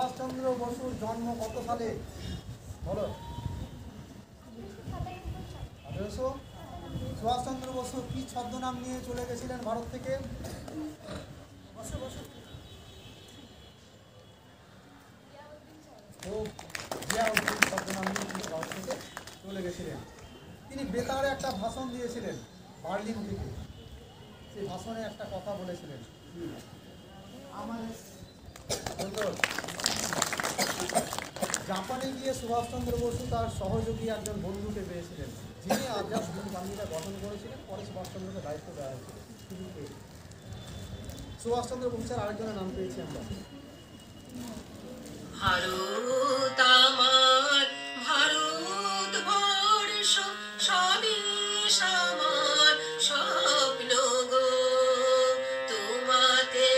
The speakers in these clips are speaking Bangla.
সুভাষচন্দ্র বসুর জন্ম কত সালে বলো? 1800। সুভাষচন্দ্র বসু কি ছদ্মনাম নিয়ে চলে গেছিলেন ভারত থেকে? জিয়াউদ্দিন ছদ্মনাম নিয়ে তিনি ভারত থেকে চলে গেছিলেন। তিনি বেতারে একটা ভাষণ দিয়েছিলেন বার্লিন থেকে। সেই ভাষণে একটা কথা বলেছিলেন, আমাদের জাপানে গিয়ে সুভাষচন্দ্র বসু তার সহযোগী একজন বন্ধুকে পেয়েছিলেন, যিনি আজাদ হিন্দ বাহিনীটা গঠন করেছিলেন। পরে সুভাষচন্দ্রকে দায়িত্ব দেওয়া হয়েছিল। সুভাষচন্দ্র বসুর আরেকজনের নাম পেয়েছি আমরা। ভারত আমার, ভারত বর্ষ স্বদেশ আমার, স্বপ্ন গো তোমাতে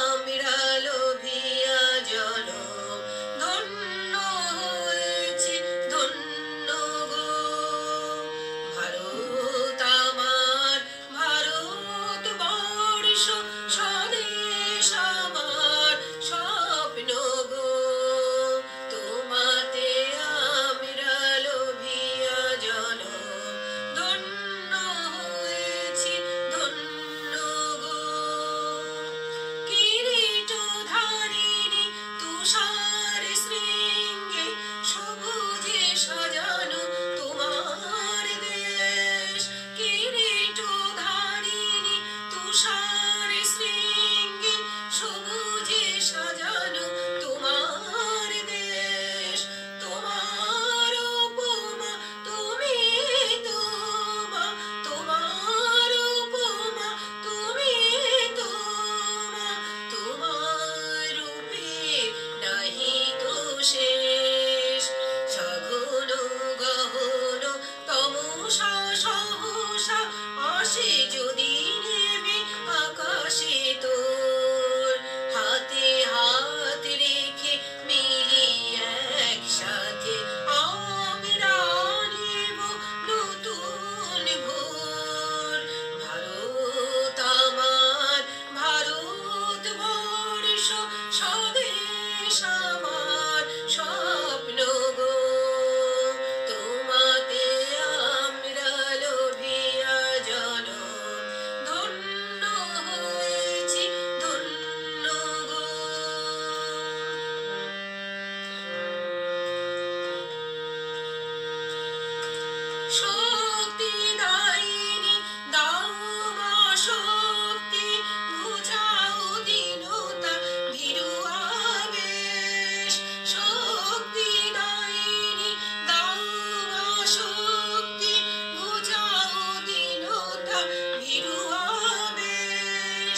আমরা লোভিয়া জনম ধন্য হয়েছি, ধন্য গো। ভারত আমার, ভারত বর্ষ স্বদেশ আমার, স্বপ্ন গো তোমাতে আমরা লোভিয়া জনম ধন্য হয়েছি, ধন্য গো। কিরীটধারিণী তুষার শৃঙ্গে সবুজে সাজানো তোমার দেশ, কিরীটধারিণী তুষার শৃঙ্গে সবুজে সাজানো তোমার দেশ। তোমার উপমা তুমি তোমা, তোমার উপমা তুমি তোমা, তোমার রূপে নাহি তো শেষ। সঘন গহন তমসা সহসা আসে যদি নেবে আকাশে তোর, হাতে হাত রেখে মিলি একসাথে আমরা নেব নতুন ভোর। ভারত আমার, ভারত বর্ষ স্বদেশ আমার, স্বপ্ন গো তোমাতে আমরা লোভিয়া জনম ধন্য হয়েছি, ধন্য গো। শক্তি দায়িনী দাও মা শক্তি, বুঝাও দীনতা ভীরু আবেশ। শক্তি দায়িনী দাও মা শক্তি, বুঝাও দীনতা ভীরু আবেশ।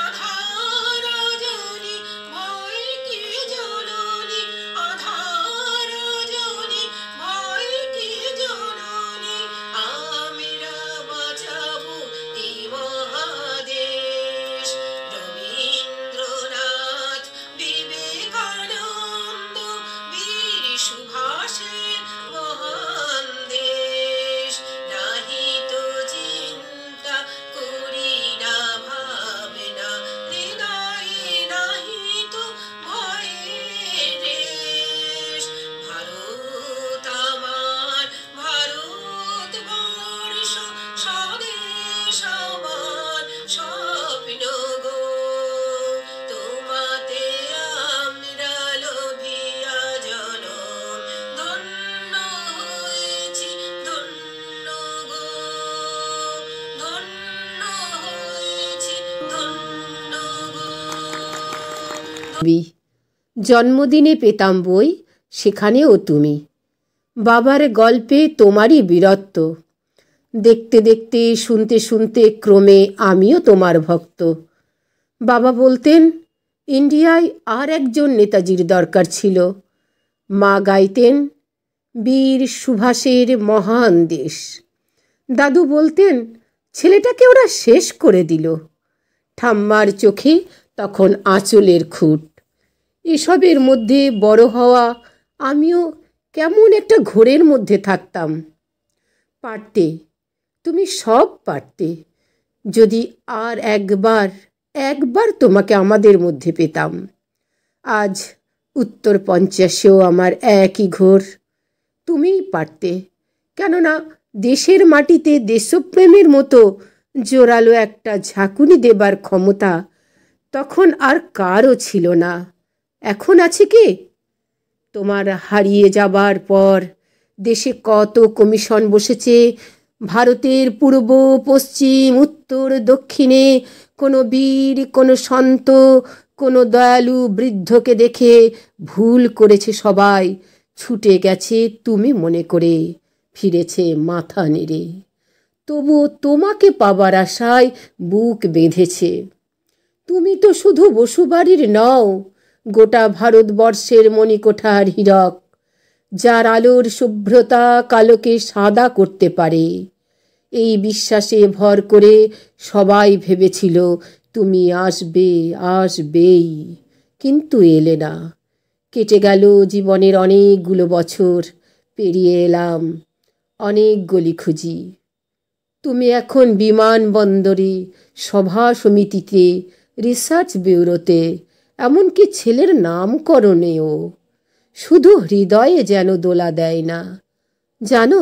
আধার রজনী ভয় কি জননী, আধার রজনী ভয় কি জননী, আমরা বাঁচাবো এই মহাদেশ। রবীন্দ্রনাথ, বিবেকানন্দ, বীর সুভাষের মহান দেশ। নাহি তো চিন্তা করি না ভাবনা, হৃদয়ে নাহি তো ভয়ের রেশ। ভারত আমার, ভারত বর্ষ স্বদেশ আমার, স্বপ্ন গো তোমাতে আমরা লোভিয়া জনম ধন্য হয়েছি, ধন্য গো ধন্য হয়েছি, ধন্য গো। জন্মদিনে পেতাম বই, সেখানেও তুমি। বাবার গল্পে তোমারই বীরত্ব, দেখতে দেখতে শুনতে শুনতে ক্রমে আমিও তোমার ভক্ত। বাবা বলতেন ইন্ডিয়ায় আর একজন নেতাজির দরকার ছিল। মা গাইতেন বীর সুভাষের মহান দেশ। দাদু বলতেন ছেলেটাকে ওরা শেষ করে দিল। ঠাম্মার চোখে তখন আঁচলের খুঁট। এসবের মধ্যে বড় হওয়া আমিও কেমন একটা ঘোরের মধ্যে থাকতাম। পারতে, তুমি সব পারতে, যদি আর একবার তোমাকে আমাদের মধ্যে পেতাম। আজ উত্তর 50-এও আমার একই ঘোর। তুমিই পারতে, কেননা দেশের মাটিতে দেশপ্রেমের মতো জোরালো একটা ঝাঁকুনি দেবার ক্ষমতা তখন আর কারও ছিল না। এখন আছে কি? তোমার হারিয়ে যাবার পর দেশে কত কমিশন বসেছে। ভারতের পূর্ব, পশ্চিম, উত্তর, দক্ষিণে কোনো বীর, কোনো সন্ত, কোনো দয়ালু বৃদ্ধকে দেখে ভুল করেছে সবাই, ছুটে গেছে তুমি মনে করে, ফিরেছে মাথা নেড়ে। তবুও তোমাকে পাবার আশায় বুক বেঁধেছে। তুমি তো শুধু বসুবাড়ির নও, গোটা ভারতবর্ষের মণিকোঠার হীরক, যার আলোর শুভ্রতা কালোকে সাদা করতে পারে। এই বিশ্বাসে ভর করে সবাই ভেবেছিল তুমি আসবে, আসবেই, কিন্তু এলে না। কেটে গেল জীবনের অনেকগুলো বছর, পেরিয়ে এলাম অনেক গলি খুঁজি। তুমি এখন বিমানবন্দরে, সভা সমিতিতে, রিসার্চ ব্যুরোতে, এমনকি ছেলের নামকরণেও। শুধু হৃদয়ে যেন দোলা দেয় না। জানো,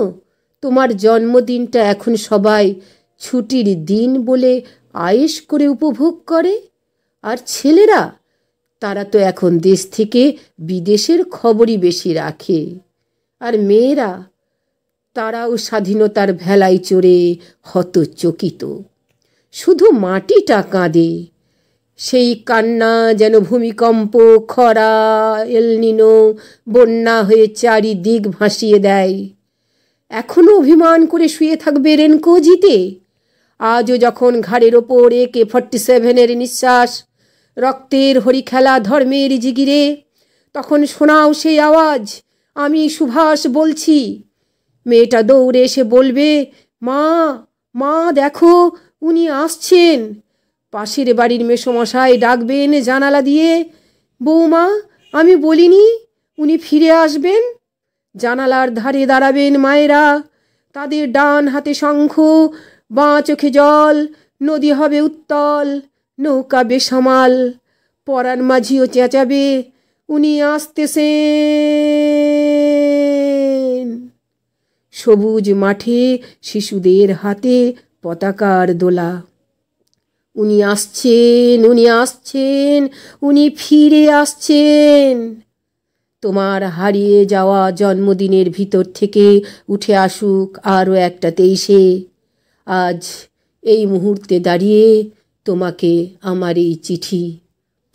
তোমার জন্মদিনটা এখন সবাই ছুটির দিন বলে আয়েশ করে উপভোগ করে। আর ছেলেরা, তারা তো এখন দেশ থেকে বিদেশের খবরই বেশি রাখে। আর মেয়েরা, তারাও স্বাধীনতার ভেলায় চড়ে হতচকিত। শুধু মাটিটা কাঁদে। সেই কান্না যেন ভূমিকম্প, খরা, এলনিনো, বন্যা হয়ে চারিদিক ভাসিয়ে দেয়। এখনও অভিমান করে শুয়ে থাকবে রেনকোজিতে? আজও যখন ঘাড়ের ওপর AK-47 নিঃশ্বাস, রক্তের হরিখেলা ধর্মের জিগিরে, তখন শোনাও সেই আওয়াজ, আমি সুভাষ বলছি। মেয়েটা দৌড়ে এসে বলবে, মা, মা দেখো, উনি আসছেন। পাশের বাড়ির মেসোমশাই ডাকবেন জানালা দিয়ে, বৌমা, আমি বলিনি উনি ফিরে আসবেন? জানালার ধারে দাঁড়াবেন মায়েরা, তাদের ডান হাতে শঙ্খ, বাঁ চোখে জল, নদী হবে উত্তল, নৌকা বেসামাল। পরাণ মাঝিও চেঁচাবে, উনি আসতেছেন। সবুজ মাঠে শিশুদের হাতে পতাকার দোলা। উনি আসছেন, উনি আসছেন, উনি ফিরে আসছেন। তোমার হারিয়ে যাওয়া জন্মদিনের ভিতর থেকে উঠে আসুক আরও একটা 23-এ। আজ এই মুহূর্তে দাঁড়িয়ে তোমাকে আমার এই চিঠি।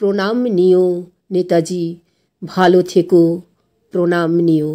প্রণাম নিও নেতাজি, ভালো থেকো, প্রণাম নিও।